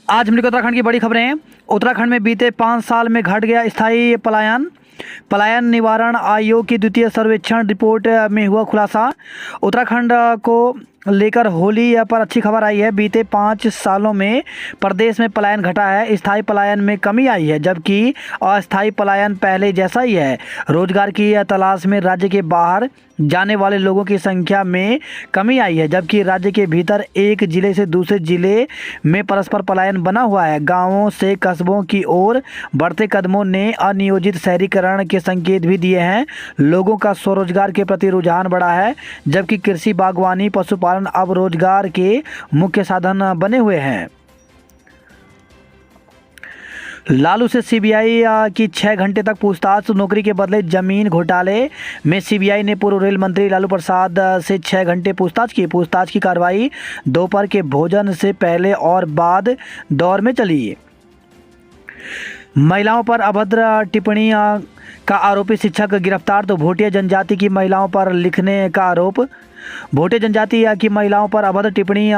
आज हमने उत्तराखंड की बड़ी खबरें। उत्तराखंड में बीते 5 साल में घट गया स्थायी पलायन। पलायन निवारण आयोग की द्वितीय सर्वेक्षण रिपोर्ट में हुआ खुलासा। उत्तराखंड को लेकर होली पर अच्छी खबर आई है। बीते 5 सालों में प्रदेश में पलायन घटा है, स्थायी पलायन में कमी आई है, जबकि अस्थायी पलायन पहले जैसा ही है। रोजगार की तलाश में राज्य के बाहर जाने वाले लोगों की संख्या में कमी आई है, जबकि राज्य के भीतर एक जिले से दूसरे जिले में परस्पर पलायन बना हुआ है। गांवों से कस्बों की ओर बढ़ते कदमों ने अनियोजित शहरीकरण के संकेत भी दिए हैं। लोगों का स्वरोजगार के प्रति रुझान बढ़ा है, जबकि कृषि, बागवानी, पशुपालन अब रोजगार के मुख्य साधन बने हुए हैं। लालू से सीबीआई की 6 घंटे तक पूछताछ। नौकरी के बदले जमीन घोटाले में सीबीआई ने पूर्व रेल मंत्री लालू प्रसाद से 6 घंटे पूछताछ की। पूछताछ की कार्रवाई दोपहर के भोजन से पहले और बाद दौर में चली। महिलाओं पर अभद्र टिप्पणी का आरोपी शिक्षक गिरफ्तार। तो भोटिया जनजाति की महिलाओं पर लिखने का आरोप। भोटिया जनजाति की महिलाओं पर अभद्र टिप्पणी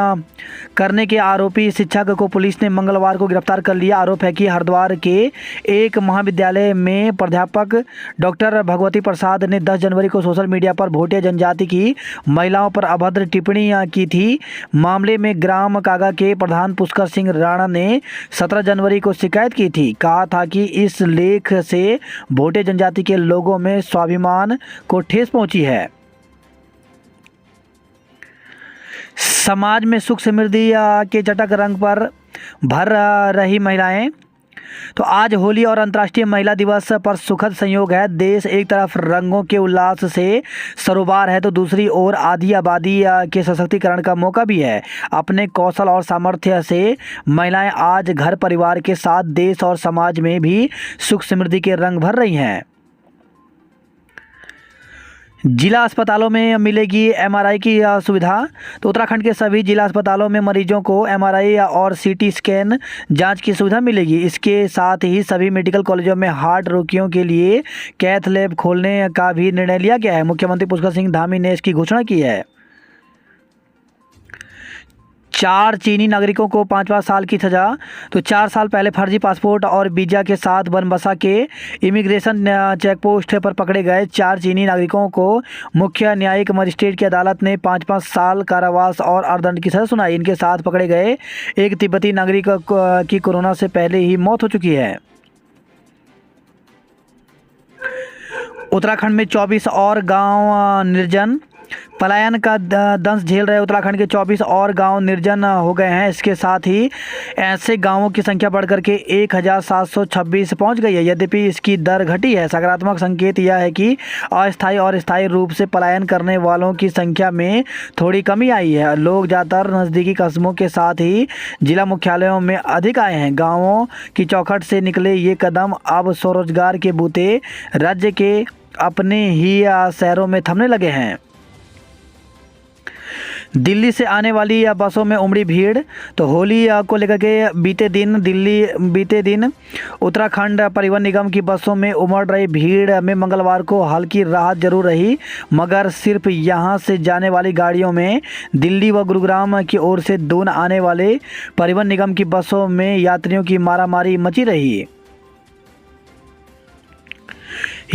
करने के आरोपी शिक्षक को पुलिस ने मंगलवार को गिरफ्तार कर लिया। आरोप है कि हरिद्वार के एक महाविद्यालय में प्राध्यापक डॉक्टर भगवती प्रसाद ने 10 जनवरी को सोशल मीडिया पर भोटिया जनजाति की महिलाओं पर अभद्र टिप्पणी की थी। मामले में ग्राम कागा के प्रधान पुष्कर सिंह राणा ने 17 जनवरी को शिकायत की थी। कहा था कि इस लेख से भोटिया जनजाति के लोगों में स्वाभिमान को ठेस पहुंची है। समाज में सुख समृद्धि के चटक रंग पर भर रही महिलाएं। तो आज होली और अंतर्राष्ट्रीय महिला दिवस पर सुखद संयोग है। देश एक तरफ रंगों के उल्लास से सरोबार है, तो दूसरी ओर आधी आबादी के सशक्तिकरण का मौका भी है। अपने कौशल और सामर्थ्य से महिलाएं आज घर परिवार के साथ देश और समाज में भी सुख समृद्धि के रंग भर रही हैं। जिला अस्पतालों में मिलेगी एमआरआई की सुविधा। तो उत्तराखंड के सभी जिला अस्पतालों में मरीजों को एमआरआई और सीटी स्कैन जांच की सुविधा मिलेगी। इसके साथ ही सभी मेडिकल कॉलेजों में हार्ट रोगियों के लिए कैथ लैब खोलने का भी निर्णय लिया गया है। मुख्यमंत्री पुष्कर सिंह धामी ने इसकी घोषणा की है। 4 चीनी नागरिकों को 5 साल की सजा। तो 4 साल पहले फर्जी पासपोर्ट और वीज़ा के साथ बनबसा के इमिग्रेशन चेकपोस्ट पर पकड़े गए 4 चीनी नागरिकों को मुख्य न्यायिक मजिस्ट्रेट की अदालत ने 5 साल कारावास और अर्थदंड की सजा सुनाई। इनके साथ पकड़े गए एक तिब्बती नागरिक की कोरोना से पहले ही मौत हो चुकी है। उत्तराखंड में 24 और गांव निर्जन। पलायन का दंश झेल रहे उत्तराखंड के 24 और गांव निर्जन हो गए हैं। इसके साथ ही ऐसे गांवों की संख्या बढ़कर के 1726 पहुंच गई है। यद्यपि इसकी दर घटी है। सकारात्मक संकेत यह है कि अस्थायी और स्थायी रूप से पलायन करने वालों की संख्या में थोड़ी कमी आई है। लोग ज़्यादातर नज़दीकी कस्बों के साथ ही जिला मुख्यालयों में अधिक आए हैं। गाँवों की चौखट से निकले ये कदम अब स्वरोजगार के बूते राज्य के अपने ही शहरों में थमने लगे हैं। दिल्ली से आने वाली बसों में उमड़ी भीड़। तो होली को लेकर के बीते दिन उत्तराखंड परिवहन निगम की बसों में उमड़ रही भीड़ में मंगलवार को हल्की राहत जरूर रही, मगर सिर्फ यहां से जाने वाली गाड़ियों में दिल्ली व गुरुग्राम की ओर से दून आने वाले परिवहन निगम की बसों में यात्रियों की मारामारी मची रही।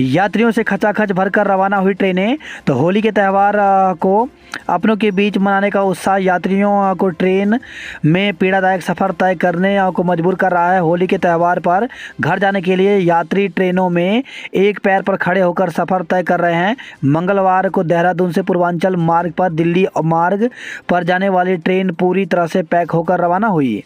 यात्रियों से खचाखच भरकर रवाना हुई ट्रेनें। तो होली के त्यौहार को अपनों के बीच मनाने का उत्साह यात्रियों को ट्रेन में पीड़ादायक सफ़र तय करने को मजबूर कर रहा है। होली के त्यौहार पर घर जाने के लिए यात्री ट्रेनों में एक पैर पर खड़े होकर सफ़र तय कर रहे हैं। मंगलवार को देहरादून से पूर्वांचल मार्ग पर दिल्ली मार्ग पर जाने वाली ट्रेन पूरी तरह से पैक होकर रवाना हुई।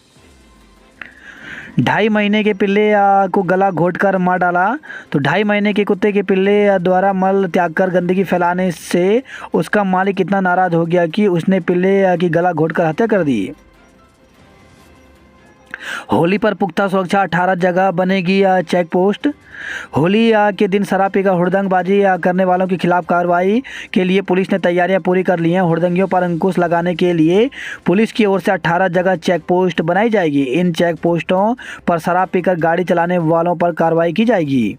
2.5 महीने के पिल्ले को गला घोंटकर मार डाला। तो 2.5 महीने के कुत्ते के पिल्ले द्वारा मल त्याग कर गंदगी फैलाने से उसका मालिक इतना नाराज हो गया कि उसने पिल्ले की गला घोंटकर हत्या कर दी। होली पर पुख्ता सुरक्षा, 18 जगह बनेगी चेक पोस्ट। होली के दिन शराब पीकर हुड़दंगबाजी करने वालों के खिलाफ कार्रवाई के लिए पुलिस ने तैयारियां पूरी कर ली हैं। हुड़दंगियों पर अंकुश लगाने के लिए पुलिस की ओर से 18 जगह चेक पोस्ट बनाई जाएगी। इन चेक पोस्टों पर शराब पीकर गाड़ी चलाने वालों पर कार्रवाई की जाएगी।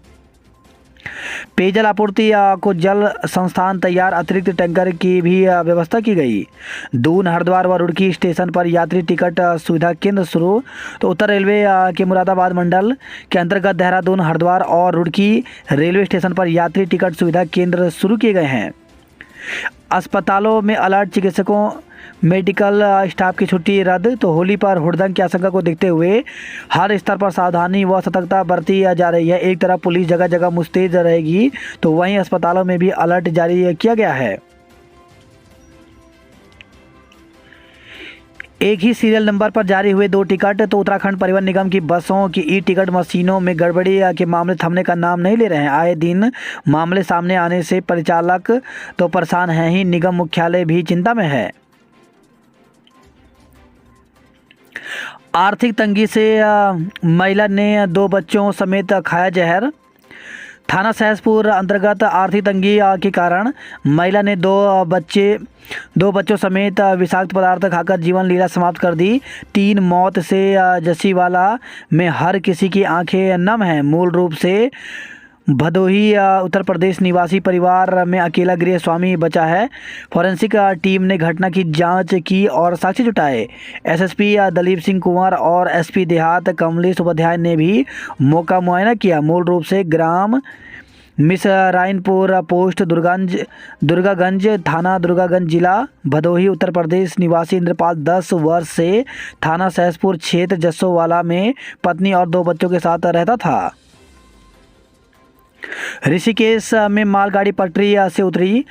पेयजल आपूर्ति को जल संस्थान तैयार, अतिरिक्त टैंकर की भी व्यवस्था की गई। दून, हरिद्वार व रुड़की स्टेशन पर यात्री टिकट सुविधा केंद्र शुरू। तो उत्तर रेलवे के मुरादाबाद मंडल के अंतर्गत देहरादून, हरिद्वार और रुड़की रेलवे स्टेशन पर यात्री टिकट सुविधा केंद्र शुरू किए गए हैं। अस्पतालों में अलर्ट, चिकित्सकों मेडिकल स्टाफ की छुट्टी रद्द। तो होली पर हुड़दंग की आशंका को देखते हुए हर स्तर पर सावधानी व सतर्कता बरती जा रही है। एक तरफ पुलिस जगह जगह मुस्तैद रहेगी, तो वहीं अस्पतालों में भी अलर्ट जारी किया गया है। एक ही सीरियल नंबर पर जारी हुए 2 टिकट। तो उत्तराखंड परिवहन निगम की बसों की ई टिकट मशीनों में गड़बड़ी के मामले थमने का नाम नहीं ले रहे हैं। आए दिन मामले सामने आने से परिचालक तो परेशान हैं ही, निगम मुख्यालय भी चिंता में है। आर्थिक तंगी से महिला ने 2 बच्चों समेत खाया जहर। थाना सहसपुर अंतर्गत आर्थिक तंगी के कारण महिला ने दो बच्चों समेत विषाक्त पदार्थ खाकर जीवन लीला समाप्त कर दी। 3 मौत से जसीवाला में हर किसी की आंखें नम हैं। मूल रूप से भदोही उत्तर प्रदेश निवासी परिवार में अकेला गृह स्वामी बचा है। फॉरेंसिक टीम ने घटना की जांच की और साक्ष्य जुटाए। एसएसपी दलीप सिंह कुंवर और एसपी देहात कमलेश उपाध्याय ने भी मौका मुआयना किया। मूल रूप से ग्राम मिसराइनपुर, पोस्ट दुर्गागंज, थाना दुर्गागंज, जिला भदोही, उत्तर प्रदेश निवासी इंद्रपाल 10 वर्ष से थाना सहसपुर क्षेत्र जस्सोवाला में पत्नी और 2 बच्चों के साथ रहता था। ऋषिकेश में मालगाड़ी पटरी से उतरी।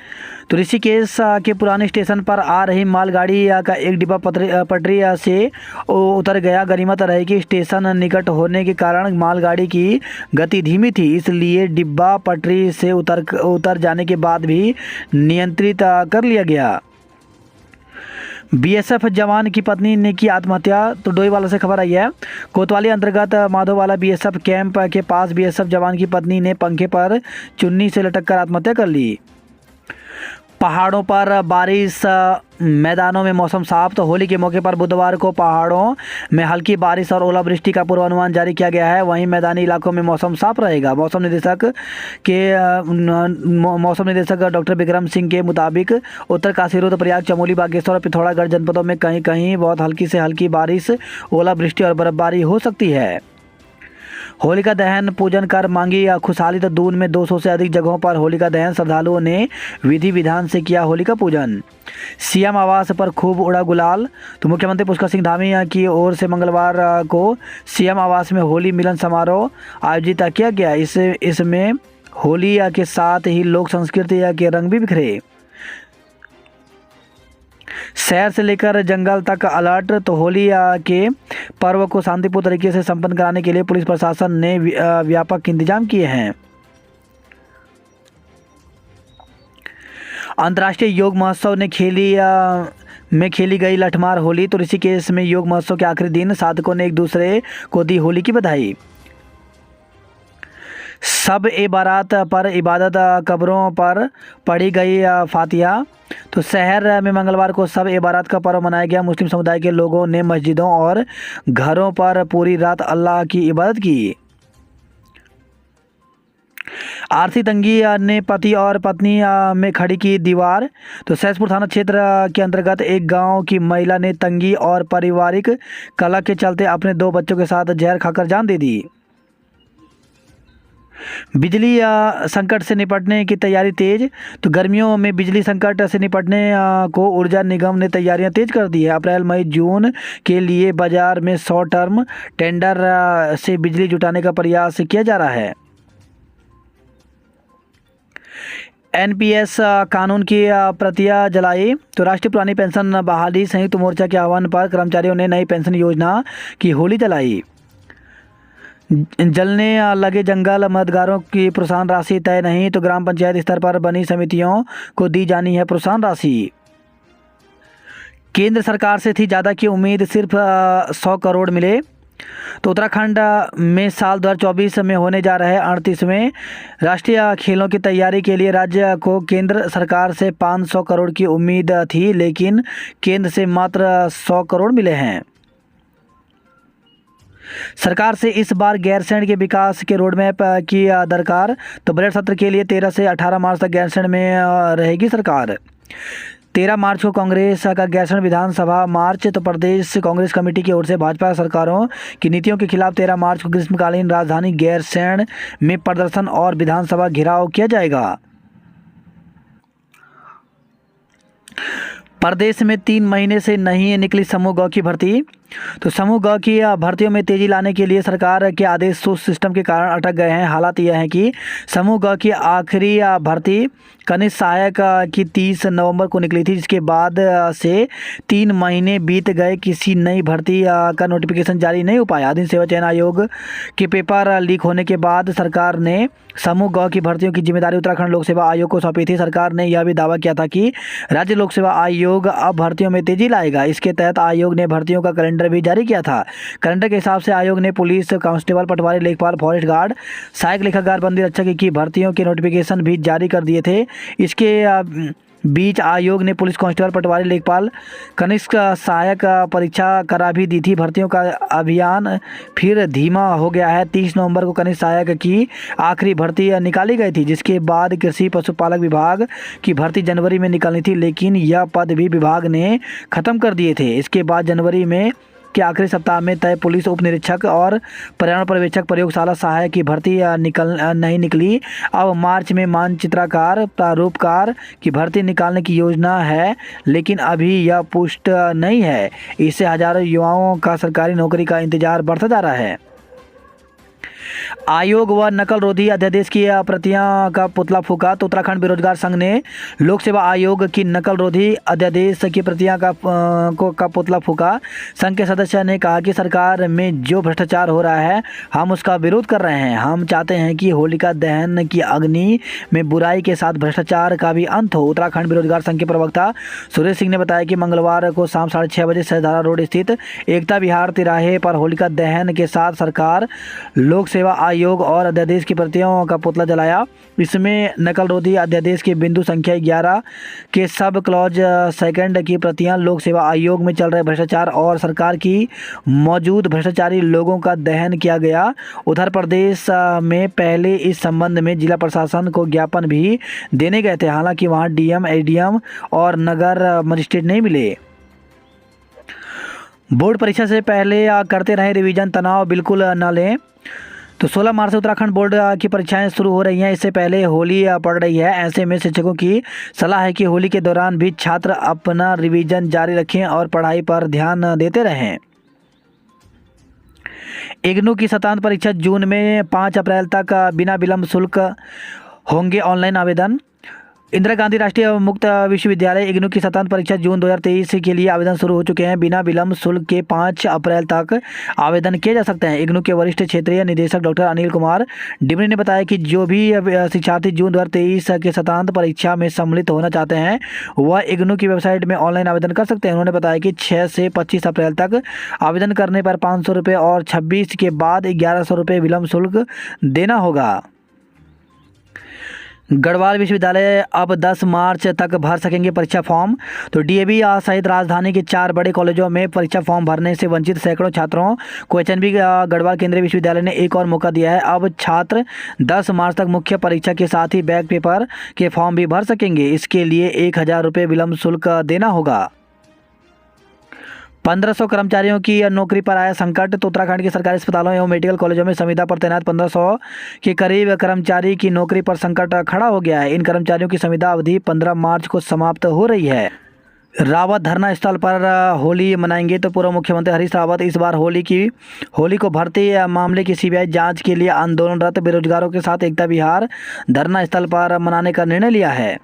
तो ऋषिकेश के पुराने स्टेशन पर आ रही मालगाड़ी का एक डिब्बा पटरी से उतर गया। गनीमत रही कि स्टेशन निकट होने के कारण मालगाड़ी की गति धीमी थी, इसलिए डिब्बा पटरी से उतर जाने के बाद भी नियंत्रित कर लिया गया। बीएसएफ जवान की पत्नी ने की आत्महत्या। तो डोईवाला से खबर आई है। कोतवाली अंतर्गत माधोवाला बीएसएफ कैंप के पास बीएसएफ जवान की पत्नी ने पंखे पर चुन्नी से लटककर आत्महत्या कर ली। पहाड़ों पर बारिश, मैदानों में मौसम साफ। तो होली के मौके पर बुधवार को पहाड़ों में हल्की बारिश और ओलावृष्टि का पूर्वानुमान जारी किया गया है। वहीं मैदानी इलाकों में मौसम साफ रहेगा। मौसम निदेशक डॉक्टर विक्रम सिंह के मुताबिक उत्तर काशी, रुद्रप्रयाग, चमोली, बागेश्वर और पिथौरागढ़ जनपदों में कहीं कहीं बहुत हल्की से हल्की बारिश, ओलावृष्टि और बर्फबारी हो सकती है। होलिका दहन पूजन कर मांगी खुशहाली। तो दून में 200 से अधिक जगहों पर होलिका दहन, श्रद्धालुओं ने विधि विधान से किया होलिका पूजन। सीएम आवास पर खूब उड़ा गुलाल। तो मुख्यमंत्री पुष्कर सिंह धामी की ओर से मंगलवार को सीएम आवास में होली मिलन समारोह आयोजित किया गया। इसमें होली के साथ ही लोक संस्कृति के रंग भी बिखरे। शहर से लेकर जंगल तक अलर्ट। तो होली के पर्व को शांतिपूर्ण तरीके से संपन्न कराने के लिए पुलिस प्रशासन ने व्यापक इंतजाम किए हैं। अंतर्राष्ट्रीय योग महोत्सव ने खेली गई लठमार होली। तो ऋषिकेश में योग महोत्सव के आखिरी दिन साधकों ने एक दूसरे को दी होली की बधाई। सब ए बारात पर इबादत, कब्रों पर पढ़ी गई फातिहा। तो शहर में मंगलवार को सब ए बारात का पर्व मनाया गया। मुस्लिम समुदाय के लोगों ने मस्जिदों और घरों पर पूरी रात अल्लाह की इबादत की। आर्थिक तंगी ने पति और पत्नी में खड़ी की दीवार। तो सहसपुर थाना क्षेत्र के अंतर्गत एक गांव की महिला ने तंगी और पारिवारिक कलह के चलते अपने 2 बच्चों के साथ जहर खाकर जान दे दी। बिजली संकट से निपटने की तैयारी तेज। तो गर्मियों में बिजली संकट से निपटने को ऊर्जा निगम ने तैयारियां तेज कर दी है। अप्रैल, मई, जून के लिए बाजार में शॉर्ट टर्म टेंडर से बिजली जुटाने का प्रयास किया जा रहा है। एनपीएस कानून की प्रतियां जलाई। तो राष्ट्रीय पुरानी पेंशन बहाली संयुक्त मोर्चा के आह्वान पर कर्मचारियों ने नई पेंशन योजना की होली जलाई। जलने लगे जंगल, मददगारों की प्रोत्साहन राशि तय नहीं। तो ग्राम पंचायत स्तर पर बनी समितियों को दी जानी है प्रोत्साहन राशि। केंद्र सरकार से थी ज़्यादा की उम्मीद, सिर्फ 100 करोड़ मिले। तो उत्तराखंड में साल 2024 में होने जा रहे 38वें राष्ट्रीय खेलों की तैयारी के लिए राज्य को केंद्र सरकार से 500 करोड़ की उम्मीद थी, लेकिन केंद्र से मात्र 100 करोड़ मिले हैं। सरकार से इस बार गैरसैंण के विकास के रोडमैप की दरकार। तो बजट सत्र के लिए 13 से 18 मार्च तक गैरसैंण में रहेगी सरकार। 13 मार्च को कांग्रेस का गैरसैंण विधानसभा मार्च। तो प्रदेश कांग्रेस कमेटी की ओर से भाजपा सरकारों की नीतियों के खिलाफ 13 मार्च को ग्रीष्मकालीन राजधानी गैरसैंण में प्रदर्शन और विधानसभा घेराव किया जाएगा। प्रदेश में 3 महीने से नहीं निकली समूह ग की भर्ती। तो समूह ग की भर्तियों में तेजी लाने के लिए सरकार के आदेश सोच सिस्टम के कारण अटक गए हैं। हालात यह है कि समूह ग की आखिरी भर्ती कनिष्ठ सहायक की 30 नवंबर को निकली थी, जिसके बाद से 3 महीने बीत गए, किसी नई भर्ती का नोटिफिकेशन जारी नहीं हो पाया। अधीन सेवा चयन आयोग के पेपर लीक होने के बाद सरकार ने समूह ग की भर्तियों की जिम्मेदारी उत्तराखंड लोक सेवा आयोग को सौंपी थी। सरकार ने यह भी दावा किया था कि राज्य लोक सेवा आयोग अब भर्तियों में तेजी लाएगा। इसके तहत आयोग ने भर्तियों का कैलेंडर भी जारी किया था। कैलेंडर के हिसाब से आयोग ने पुलिस कांस्टेबल, पटवारी, लेखपाल, फॉरेस्ट गार्ड, सहायक लेखाकार, बंदी रक्षक की भर्तियों के नोटिफिकेशन भी जारी कर दिए थे। इसके बीच आयोग ने पुलिस कांस्टेबल, पटवारी, लेखपाल, कनिष्ठ सहायक परीक्षा करा भी दी थी। भर्तियों का अभियान फिर धीमा हो गया है। 30 नवंबर को कनिष्ठ सहायक की आखिरी भर्ती निकाली गई थी, जिसके बाद कृषि पशुपालक विभाग की भर्ती जनवरी में निकलनी थी, लेकिन यह पद भी विभाग ने खत्म कर दिए थे। इसके बाद जनवरी में के आखिरी सप्ताह में तय पुलिस उप निरीक्षक और पर्यावरण पर्यवेक्षक प्रयोगशाला सहायक की भर्ती नहीं निकली। अब मार्च में मानचित्रकार, प्रारूपकार की भर्ती निकालने की योजना है, लेकिन अभी यह पुष्ट नहीं है। इससे हजारों युवाओं का सरकारी नौकरी का इंतजार बढ़ता जा रहा है। आयोग व नकल रोधी अध्यादेश की प्रतियां का पुतला फूका। तो उत्तराखंड बेरोजगार संघ ने लोक सेवा आयोग की नकल रोधी अध्यादेश की प्रतियां का पुतला फूका। संघ के सदस्य ने कहा कि सरकार में जो भ्रष्टाचार हो रहा है, हम उसका विरोध कर रहे हैं। हम चाहते हैं कि होलिका दहन की अग्नि में बुराई के साथ भ्रष्टाचार का भी अंत हो। उत्तराखंड बेरोजगार संघ के प्रवक्ता सुरेश सिंह ने बताया कि मंगलवार को शाम 6:30 बजे सहधारा रोड स्थित एकता विहार तिराहे पर होलिका दहन के साथ सरकार, लोक सेवा आयोग और अध्यादेश की प्रतियों का पुतला जलाया। इसमें नकल रोधी अध्यादेश के बिंदु संख्या 11 के सब क्लॉज सेकंड की प्रतियां, लोक सेवा आयोग में चल रहे भ्रष्टाचार और सरकार की मौजूद भ्रष्टाचारी लोगों का दहन किया गया। उधर प्रदेश में पहले इस संबंध में जिला प्रशासन को ज्ञापन भी देने गए थे, हालांकि वहां डीएम, एडीएम और नगर मजिस्ट्रेट नहीं मिले। बोर्ड परीक्षा से पहले करते रहे रिवीजन, तनाव बिल्कुल न लें। तो 16 मार्च से उत्तराखंड बोर्ड की परीक्षाएं शुरू हो रही हैं। इससे पहले होली पड़ रही है। ऐसे में शिक्षकों की सलाह है कि होली के दौरान भी छात्र अपना रिवीजन जारी रखें और पढ़ाई पर ध्यान देते रहें। इग्नू की शताब्दी परीक्षा जून में 5 अप्रैल तक बिना विलंब शुल्क होंगे ऑनलाइन आवेदन। इंदिरा गांधी राष्ट्रीय मुक्त विश्वविद्यालय इग्नू की शताब्दी परीक्षा जून 2023 के लिए आवेदन शुरू हो चुके हैं। बिना विलंब शुल्क के 5 अप्रैल तक आवेदन किए जा सकते हैं। इग्नू के वरिष्ठ क्षेत्रीय निदेशक डॉक्टर अनिल कुमार डिमरी ने बताया कि जो भी शिक्षार्थी जून 2023 के शताब्दी परीक्षा में सम्मिलित होना चाहते हैं, वह इग्नू की वेबसाइट में ऑनलाइन आवेदन कर सकते हैं। उन्होंने बताया कि 6 से 25 अप्रैल तक आवेदन करने पर 500 रुपये और 26 के बाद 1100 रुपये विलंब शुल्क देना होगा। गढ़वाल विश्वविद्यालय अब 10 मार्च तक भर सकेंगे परीक्षा फॉर्म। तो डीएवी सहित राजधानी के 4 बड़े कॉलेजों में परीक्षा फॉर्म भरने से वंचित सैकड़ों छात्रों को एचएनबी गढ़वाल केंद्रीय विश्वविद्यालय ने एक और मौका दिया है। अब छात्र 10 मार्च तक मुख्य परीक्षा के साथ ही बैक पेपर के फॉर्म भी भर सकेंगे। इसके लिए 1000 रुपये विलंब शुल्क देना होगा। 1500 कर्मचारियों की नौकरी पर आया संकट। तो उत्तराखंड के सरकारी अस्पतालों एवं मेडिकल कॉलेजों में संविदा पर तैनात 1500 के करीब कर्मचारी की नौकरी पर संकट खड़ा हो गया है। इन कर्मचारियों की संविदा अवधि 15 मार्च को समाप्त हो रही है। रावत धरना स्थल पर होली मनाएंगे। तो पूर्व मुख्यमंत्री हरीश रावत इस बार होली को भर्ती मामले की सीबीआई जांच के लिए आंदोलनरत बेरोजगारों के साथ एकता विहार धरना स्थल पर मनाने का निर्णय लिया है।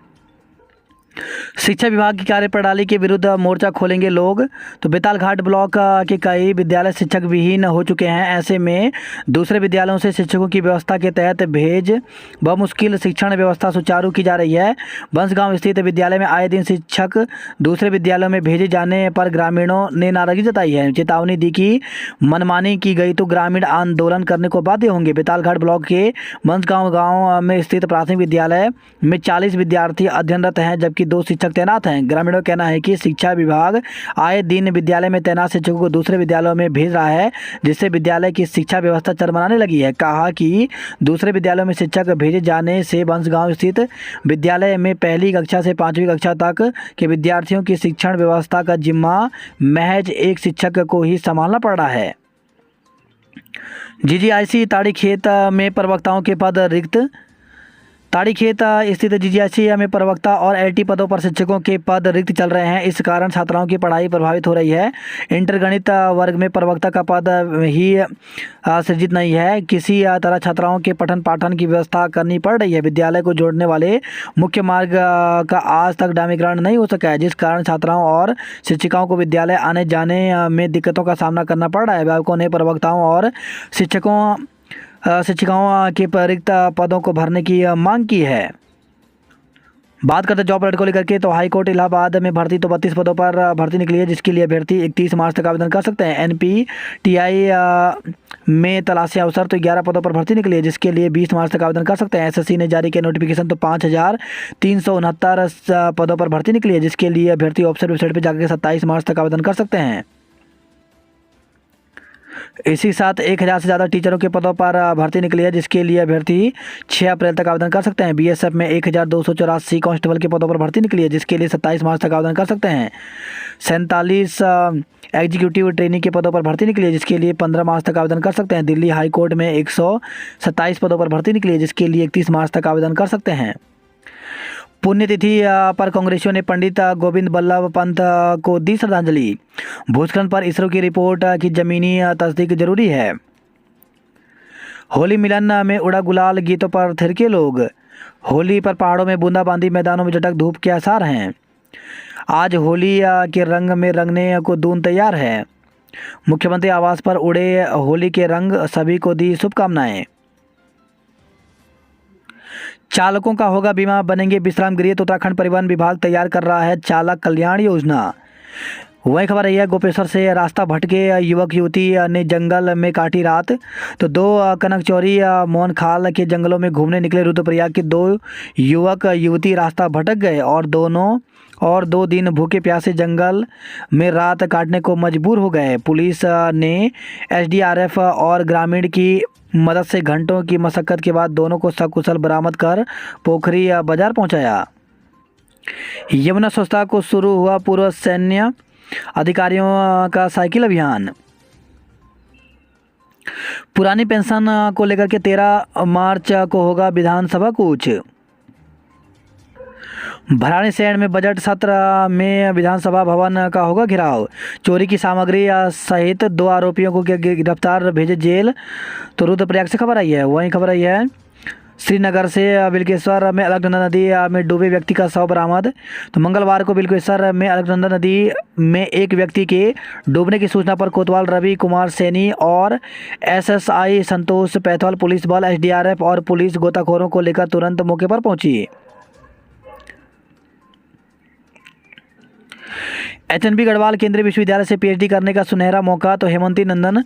शिक्षा विभाग की कार्यप्रणाली के विरुद्ध मोर्चा खोलेंगे लोग। तो बेतालघाट ब्लॉक के कई विद्यालय शिक्षक विहीन हो चुके हैं। ऐसे में दूसरे विद्यालयों से शिक्षकों की व्यवस्था के तहत भेज बमुश्किल शिक्षण व्यवस्था सुचारू की जा रही है। बंसगांव स्थित विद्यालय में आए दिन शिक्षक दूसरे विद्यालयों में भेजे जाने पर ग्रामीणों ने नाराजगी जताई है। चेतावनी दी कि मनमानी की गई तो ग्रामीण आंदोलन करने को बाध्य होंगे। बेतालघाट ब्लॉक के बंसगांव गाँव में स्थित प्राथमिक विद्यालय में 40 विद्यार्थी अध्ययनरत हैं, जबकि कि 2 शिक्षक तैनात हैं। ग्रामीणों का कहना है कि शिक्षा विभाग आए दिन विद्यालय में तैनात शिक्षकों को दूसरे विद्यालयों में भेज रहा है, जिससे विद्यालय की शिक्षा व्यवस्था चरमराने लगी है। कहा कि दूसरे विद्यालयों में शिक्षक भेजे जाने से बंसगांव स्थित विद्यालय में पहली कक्षा से 5वीं कक्षा तक के विद्यार्थियों की शिक्षण व्यवस्था का जिम्मा महज एक शिक्षक को ही संभालना पड़ रहा है। जीजीआईसी ताड़ीखेत में प्रवक्ताओं के पद रिक्त। ताड़ीखेत स्थित जीजीआईसी में प्रवक्ता और एलटी पदों पर शिक्षकों के पद रिक्त चल रहे हैं। इस कारण छात्राओं की पढ़ाई प्रभावित हो रही है। इंटर गणित वर्ग में प्रवक्ता का पद ही सृजित नहीं है। किसी तरह छात्राओं के पठन पाठन की व्यवस्था करनी पड़ रही है। विद्यालय को जोड़ने वाले मुख्य मार्ग का आज तक डामरीकरण नहीं हो सका है, जिस कारण छात्राओं और शिक्षिकाओं को विद्यालय आने जाने में दिक्कतों का सामना करना पड़ रहा है। अभिभावकों ने प्रवक्ताओं और शिक्षिकाओं के रिक्त पदों को भरने की मांग की है। बात करते जॉब अलर्ट को लेकर के, तो हाईकोर्ट इलाहाबाद में भर्ती तो 32 पदों पर भर्ती निकली है, जिसके लिए अभ्यर्थी 31 मार्च तक आवेदन कर सकते हैं। एनपीटीआई में तलाशी अवसर तो 11 पदों पर भर्ती निकली है, जिसके लिए 20 मार्च तक आवेदन कर सकते हैं। एसएससी ने जारी किया नोटिफिकेशन तो 5369 पदों पर भर्ती निकली है, जिसके लिए अभ्यर्थी ऑफिशियल वेबसाइट पर जाकर 27 मार्च तक आवेदन कर सकते हैं। इसी साथ 1000 से ज़्यादा टीचरों के पदों पर भर्ती निकली है, जिसके लिए अभ्यर्थी 6 अप्रैल तक आवेदन कर सकते हैं। बीएसएफ में 1284 कांस्टेबल के पदों पर भर्ती निकली है, जिसके लिए 27 मार्च तक आवेदन कर सकते हैं। 47 एग्जीक्यूटिव ट्रेनिंग के पदों पर भर्ती निकली है, जिसके लिए 15 मार्च तक आवेदन कर सकते हैं। दिल्ली हाई कोर्ट में 127 पदों पर भर्ती निकली है, जिसके लिए 31 मार्च तक आवेदन कर सकते हैं। पुण्यतिथि पर कांग्रेसियों ने पंडित गोविंद बल्लभ पंत को दी श्रद्धांजलि। भूस्खलन पर इसरो की रिपोर्ट की जमीनी तस्दीक जरूरी है। होली मिलन में उड़ा गुलाल, गीतों पर थिरके लोग। होली पर पहाड़ों में बूंदाबांदी, मैदानों में चटक धूप के आसार हैं। आज होली के रंग में रंगने को दून तैयार है। मुख्यमंत्री आवास पर उड़े होली के रंग, सभी को दी शुभकामनाएं। चालकों का होगा बीमा, बनेंगे विश्राम गृह। तो उत्तराखंड परिवहन विभाग तैयार कर रहा है चालक कल्याण योजना। वही खबर रही है, गोपेश्वर से रास्ता भटके युवक युवती ने जंगल में काटी रात। तो 2 कनकचौरी मोहनखाल के जंगलों में घूमने निकले रुद्रप्रयाग के 2 युवक युवती रास्ता भटक गए और 2 दिन भूखे प्यासे जंगल में रात काटने को मजबूर हो गए। पुलिस ने एसडीआरएफ और ग्रामीण की मदद से घंटों की मशक्कत के बाद दोनों को सकुशल बरामद कर पोखरी बाजार पहुंचाया। यमुना स्वच्छता को शुरू हुआ पूर्व सैन्य अधिकारियों का साइकिल अभियान। पुरानी पेंशन को लेकर के 13 मार्च को होगा विधानसभा कूच। भराड़ीसैंण में बजट सत्र में विधानसभा भवन का होगा घेराव। चोरी की सामग्री सहित 2 आरोपियों को गिरफ्तार, भेजे जेल। तो रुद्रप्रयाग से खबर आई है। वहीं खबर आई है, श्रीनगर से बिल्केश्वर में अलकनंदा नदी में डूबे व्यक्ति का शव बरामद। तो मंगलवार को बिल्केश्वर में अलकनंदा नदी में एक व्यक्ति के डूबने की सूचना पर कोतवाल रवि कुमार सैनी और एसएसआई संतोष पैथवाल पुलिस बल, एसडीआरएफ और पुलिस गोताखोरों को लेकर तुरंत मौके पर पहुंची। एचएनबी गढ़वाल केंद्रीय विश्वविद्यालय से पीएचडी करने का सुनहरा मौका। तो हेमंती नंदन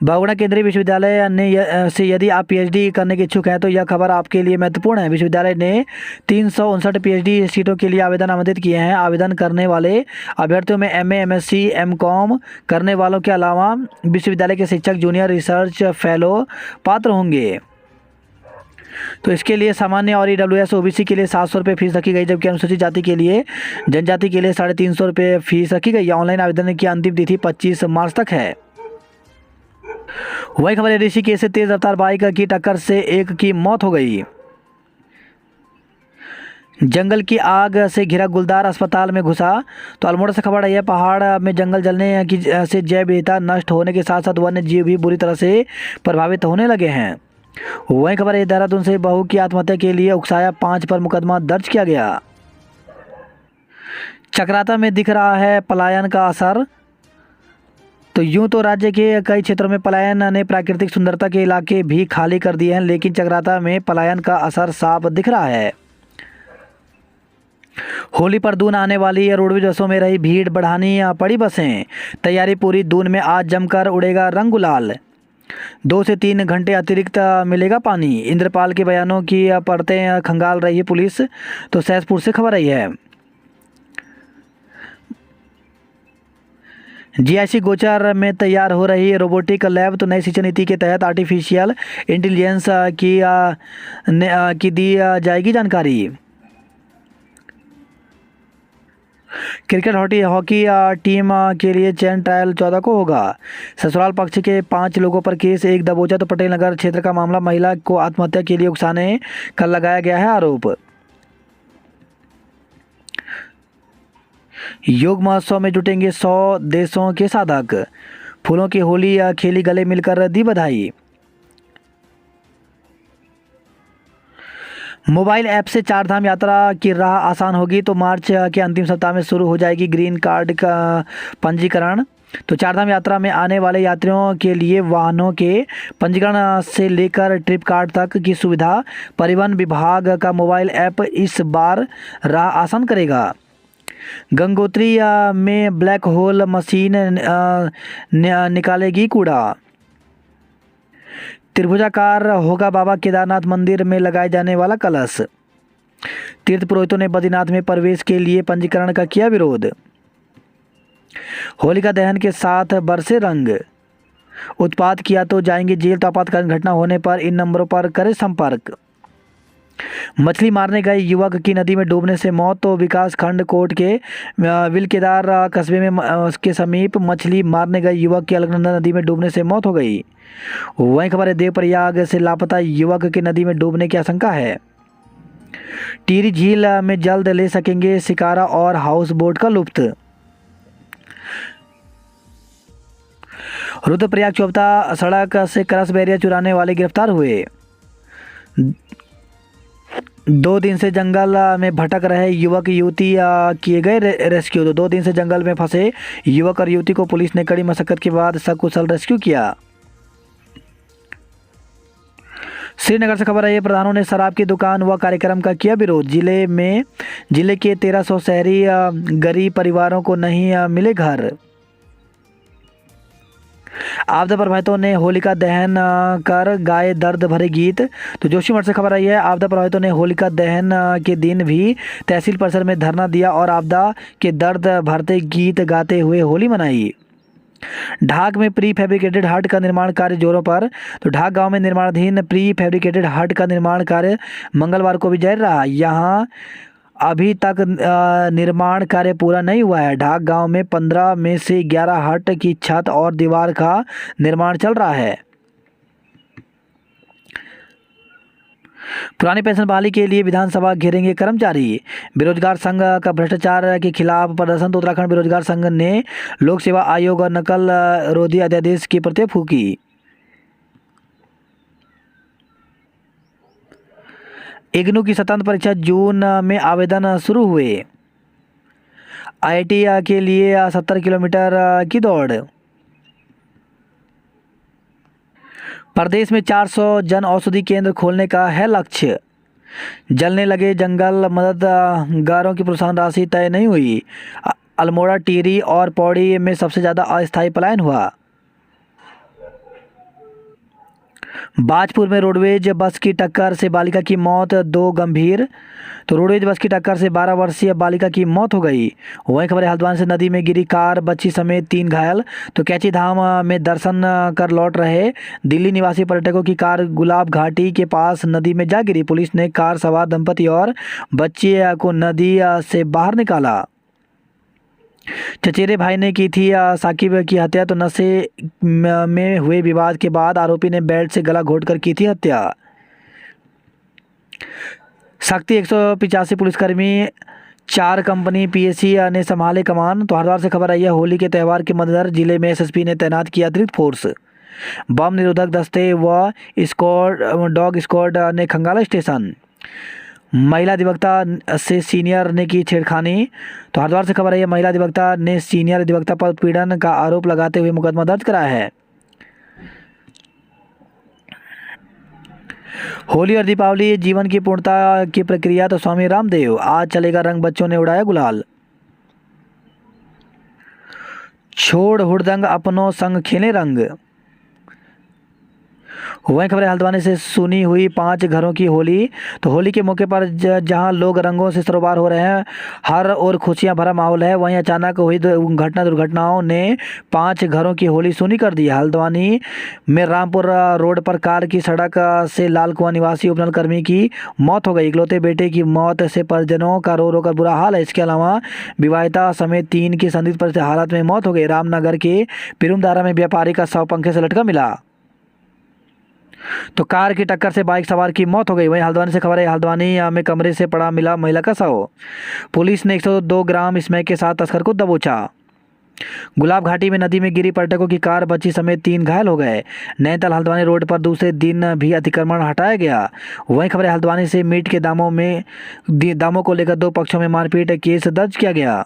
बहुगुणा केंद्रीय विश्वविद्यालय ने से यदि आप पीएचडी करने के इच्छुक हैं तो यह खबर आपके लिए महत्वपूर्ण है। विश्वविद्यालय ने 359 पीएचडी सीटों के लिए आवेदन आमंत्रित किए हैं। आवेदन करने वाले अभ्यर्थियों में एमए, एमएससी, एमकॉम करने वालों के अलावा विश्वविद्यालय के शिक्षक, जूनियर रिसर्च फेलो पात्र होंगे। तो इसके लिए सामान्य और ईडब्ल्यूएस ओबीसी के लिए 700 रुपये फीस रखी गई, जबकि अनुसूचित जाति के लिए जनजाति के लिए 350 रुपये फीस रखी गई। ऑनलाइन आवेदन की अंतिम तिथि 25 मार्च तक है। वही खबर है, ऋषिकेश से तेज रफ्तार बाइक की टक्कर से एक की मौत हो गई। जंगल की आग से घिरा गुलदार अस्पताल में घुसा। तो अल्मोड़ा से खबर आई है, पहाड़ में जंगल जलने की से जैव विविधता नष्ट होने के साथ साथ वन्य जीव भी बुरी तरह से प्रभावित होने लगे हैं। वहीं खबर है, देहरादून से बहू की आत्महत्या के लिए उकसाया 5 पर मुकदमा दर्ज किया गया। चक्राता में दिख रहा है पलायन का असर। तो यूं तो राज्य के कई क्षेत्रों में पलायन ने प्राकृतिक सुंदरता के इलाके भी खाली कर दिए हैं, लेकिन चक्राता में पलायन का असर साफ दिख रहा है। होली पर दून आने वाली रोडवेज बसों में रही भीड़, बढ़ानी पड़ी बसें। तैयारी पूरी, दून में आज जमकर उड़ेगा रंग गुलाल। 2 से 3 घंटे अतिरिक्त मिलेगा पानी। इंद्रपाल के बयानों की पड़ते खंगाल रही है पुलिस। तो सहसपुर से खबर आई है। जीआईसी गोचर में तैयार हो रही रोबोटिक लैब तो नई शिक्षा नीति के तहत आर्टिफिशियल इंटेलिजेंस की दी जाएगी जानकारी। क्रिकेट हॉकी टीम के लिए चयन ट्रायल 14 को होगा। ससुराल पक्ष के 5 लोगों पर केस, एक दबोचा तो पटेल नगर क्षेत्र का मामला, महिला को आत्महत्या के लिए उकसाने का लगाया गया है आरोप। योग महोत्सव में जुटेंगे 100 देशों के साधक, फूलों की होली खेली, गले मिलकर दी बधाई। मोबाइल ऐप से चारधाम यात्रा की राह आसान होगी तो मार्च के अंतिम सप्ताह में शुरू हो जाएगी ग्रीन कार्ड का पंजीकरण। तो चारधाम यात्रा में आने वाले यात्रियों के लिए वाहनों के पंजीकरण से लेकर ट्रिप कार्ड तक की सुविधा परिवहन विभाग का मोबाइल ऐप इस बार राह आसान करेगा। गंगोत्री में ब्लैक होल मशीन निकालेगी कूड़ा। त्रिभुजाकार होगा बाबा केदारनाथ मंदिर में लगाए जाने वाला कलश। तीर्थ पुरोहितों ने बद्रीनाथ में प्रवेश के लिए पंजीकरण का किया विरोध। होलिका दहन के साथ बरसे रंग, उत्पात किया तो जाएंगे जेल, तो आपातकालीन घटना होने पर इन नंबरों पर करें संपर्क। मछली मारने गए युवक की नदी में डूबने से मौत, तो विकास खंड कोट के विलकेदार कस्बे में के समीप मछली मारने गए युवक की अलकनंदा नदी में डूबने से मौत हो गई। वहीं खबर है देवप्रयाग से लापता युवक की नदी में डूबने की आशंका है। टिहरी झील में जल्द ले सकेंगे शिकारा और हाउस बोट का लुत्फ। रुद्रप्रयाग चौपता सड़क से क्रॉस बैरियर चुराने वाले गिरफ्तार हुए। 2 दिन से जंगल में भटक रहे युवक युवती किए गए रेस्क्यू। तो 2 दिन से जंगल में फंसे युवक और युवती को पुलिस ने कड़ी मशक्कत के बाद सकुशल रेस्क्यू किया। श्रीनगर से खबर है, प्रधानों ने शराब की दुकान व कार्यक्रम का किया विरोध। जिले के 1300 शहरी गरीब परिवारों को नहीं मिले घर। आपदा प्रभावितों ने होलिका दहन कर गाए दर्द भरे गीत। तो जोशीमठ से खबर आई है, आपदा प्रभावितों ने होलिका दहन के दिन भी तहसील परिसर में धरना दिया और आपदा के दर्द भरते गीत गाते हुए होली मनाई। ढाक में प्री फैब्रिकेटेड हट का निर्माण कार्य जोरों पर। तो ढाक गांव में निर्माणाधीन प्री फैब्रिकेटेड हट का निर्माण कार्य मंगलवार को भी जारी रहा। यहां अभी तक निर्माण कार्य पूरा नहीं हुआ है। ढाक गांव में 15 में से 11 हट की छत और दीवार का निर्माण चल रहा है। पुरानी पेंशन बहाली के लिए विधानसभा घेरेंगे कर्मचारी। बेरोजगार संघ का भ्रष्टाचार के खिलाफ प्रदर्शन। तो उत्तराखंड बेरोजगार संघ ने लोक सेवा आयोग और नकल रोधी अध्यादेश की प्रतियां फूकी। इग्नू की स्वतंत्र परीक्षा जून में आवेदन शुरू हुए। आईआईटी के लिए 70 किलोमीटर की दौड़। प्रदेश में 400 जन औषधि केंद्र खोलने का है लक्ष्य। जलने लगे जंगल, मददगारों की प्रोत्साहन राशि तय नहीं हुई। अल्मोड़ा, टिहरी और पौड़ी में सबसे ज़्यादा अस्थायी पलायन हुआ। बाजपुर में रोडवेज बस की टक्कर से बालिका की मौत, 2 गंभीर। तो रोडवेज बस की टक्कर से 12 वर्षीय बालिका की मौत हो गई। वहीं खबर है, हल्द्वानी से नदी में गिरी कार, बच्ची समेत 3 घायल। तो कैची धाम में दर्शन कर लौट रहे दिल्ली निवासी पर्यटकों की कार गुलाब घाटी के पास नदी में जा गिरी। पुलिस ने कार सवार दंपति और बच्चे को नदी से बाहर निकाला। चचेरे भाई ने की थी साकिब की हत्या। तो नशे में हुए विवाद के बाद आरोपी ने बेल्ट से गला घोंटकर की थी हत्या। शक्ति 185 पुलिसकर्मी, 4 कंपनी पीएससी ने संभाले कमान। तो हरिद्वार से खबर आई है, होली के त्यौहार के मद्देनजर जिले में एसएसपी ने तैनात किया अतिरिक्त फोर्स। बम निरोधक दस्ते व डॉग स्क्वाड ने खंगाला स्टेशन। महिला अधिवक्ता से सीनियर ने की छेड़खानी। तो हरिद्वार से खबर है, महिला अधिवक्ता ने सीनियर अधिवक्ता पर उत्पीड़न का आरोप लगाते हुए मुकदमा दर्ज कराया है। होली और दीपावली जीवन की पूर्णता की प्रक्रिया। तो स्वामी रामदेव, आज चलेगा रंग, बच्चों ने उड़ाया गुलाल। छोड़ हुड़दंग, अपनों संग खेले रंग। वहीं खबर है हल्द्वानी से सुनी हुई 5 घरों की होली। तो होली के मौके पर जहां लोग रंगों से सरोबार हो रहे हैं, हर और खुशियां भरा माहौल है, वहीं अचानक हुई दुर्घटनाओं ने 5 घरों की होली सूनी कर दी है। हल्द्वानी में रामपुर रोड पर कार की सड़क से लाल कुआं निवासी उपनल कर्मी की मौत हो गई। इकलौते बेटे की मौत से परिजनों का रो रो कर बुरा हाल है। इसके अलावा विवाहिता समेत 3 की संदिग्ध परिस्थिति हालत में मौत हो गई। रामनगर के पिरुमदारा में व्यापारी का शव पंखे से लटका मिला। तो कार की टक्कर से बाइक सवार की मौत हो गई। वहीं हल्द्वानी से खबर है हल्द्वानी में कमरे से पड़ा मिला महिला का शव। पुलिस ने 102 ग्राम स्मैक के साथ तस्कर को दबोचा। गुलाब घाटी में नदी में गिरी पर्यटकों की कार, बच्ची समेत 3 घायल हो गए। नैनीताल हल्द्वानी रोड पर दूसरे दिन भी अतिक्रमण हटाया गया। वहीं खबर है हल्द्वानी से मीट के दामों को लेकर 2 पक्षों में मारपीट केस दर्ज किया गया।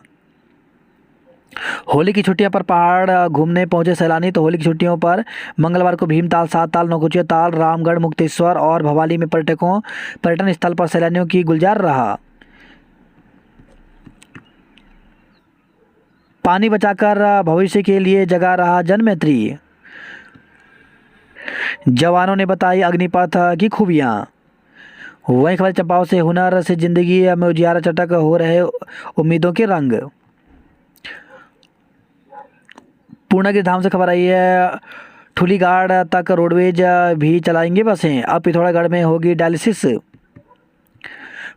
होली की छुट्टियों पर पहाड़ घूमने पहुंचे सैलानी। तो होली की छुट्टियों पर मंगलवार को भीमताल, सात ताल, नौकुचिया ताल, रामगढ़, मुक्तेश्वर और भवाली में पर्यटन स्थल पर सैलानियों की गुलजार रहा। पानी बचाकर भविष्य के लिए जगा रहा जनमैत्री। जवानों ने बताई अग्निपथ की खूबियां। वहीं खबर चंपाव से हुनर से जिंदगी में उजियारा, चटक हो रहे उम्मीदों के रंग। पूर्णागिरि धाम से खबर आई है ठुलीगाड़ तक रोडवेज भी चलाएंगे बसें। अब पिथौरागढ़ में होगी डायलिसिस।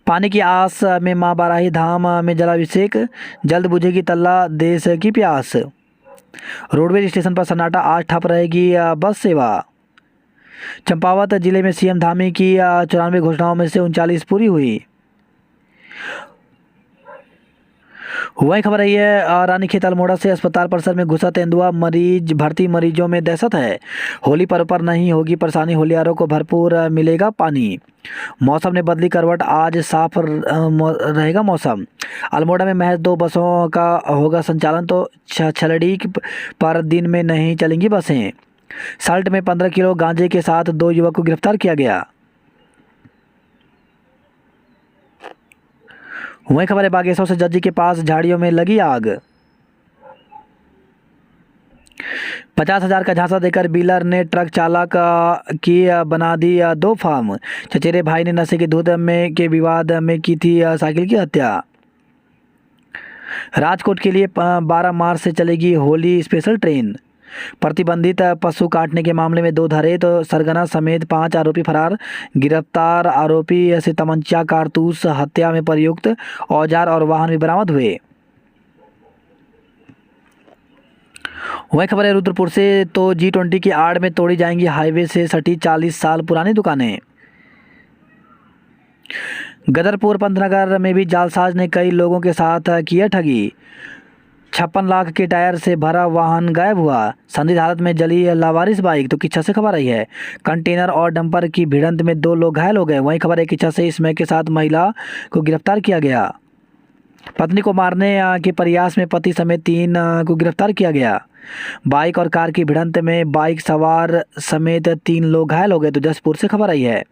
पानी की आस में मां बाराही धाम में जलाभिषेक, जल्द बुझेगी तल्ला देश की प्यास। रोडवेज स्टेशन पर सन्नाटा, आज ठप रहेगी बस सेवा। चंपावत जिले में सीएम धामी की 94 घोषणाओं में से 39 पूरी हुई। वही खबर रही है रानीखेत अल्मोड़ा से अस्पताल परिसर में घुसा तेंदुआ, भर्ती मरीजों में दहशत है। होली पर्व पर नहीं होगी परेशानी, होलियारों को भरपूर मिलेगा पानी। मौसम ने बदली करवट, आज साफ रहेगा मौसम। अल्मोड़ा में महज 2 बसों का होगा संचालन। तो छलड़ी पर दिन में नहीं चलेंगी बसें। साल्ट में 15 किलो गांजे के साथ 2 युवक को गिरफ्तार किया गया। वही खबर है बागेश्वर से जज के पास झाड़ियों में लगी आग। 50,000 का झांसा देकर डीलर ने ट्रक चालक की बना दी 2 फार्म। चचेरे भाई ने नशे की धुत में के विवाद में की थी साइकिल की हत्या। राजकोट के लिए 12 मार्च से चलेगी होली स्पेशल ट्रेन। प्रतिबंधित पशु काटने के मामले में 2 धरे। तो सरगना समेत 5 आरोपी फरार। गिरफ्तार आरोपी से तमंचा, कारतूस, हत्या में प्रयुक्त औजार और वाहन भी बरामद हुए। वही खबर है रुद्रपुर से। तो G20 की आड़ में तोड़ी जाएंगी हाईवे से सटी 40 साल पुरानी दुकानें। गदरपुर पंतनगर में भी जालसाज ने कई लोगों के साथ किया ठगी। 56 लाख के टायर से भरा वाहन गायब हुआ। संदिग्ध हालत में जली लावारिस बाइक। तो किच्छा से खबर आई है कंटेनर और डंपर की भिड़ंत में 2 लोग घायल हो गए। वहीं खबर है किच्छा से स्मैक के साथ महिला को गिरफ्तार किया गया। पत्नी को मारने के प्रयास में पति समेत 3 को गिरफ्तार किया गया। बाइक और कार की भिड़ंत में बाइक सवार समेत 3 लोग घायल हो गए। तो जसपुर से खबर आई है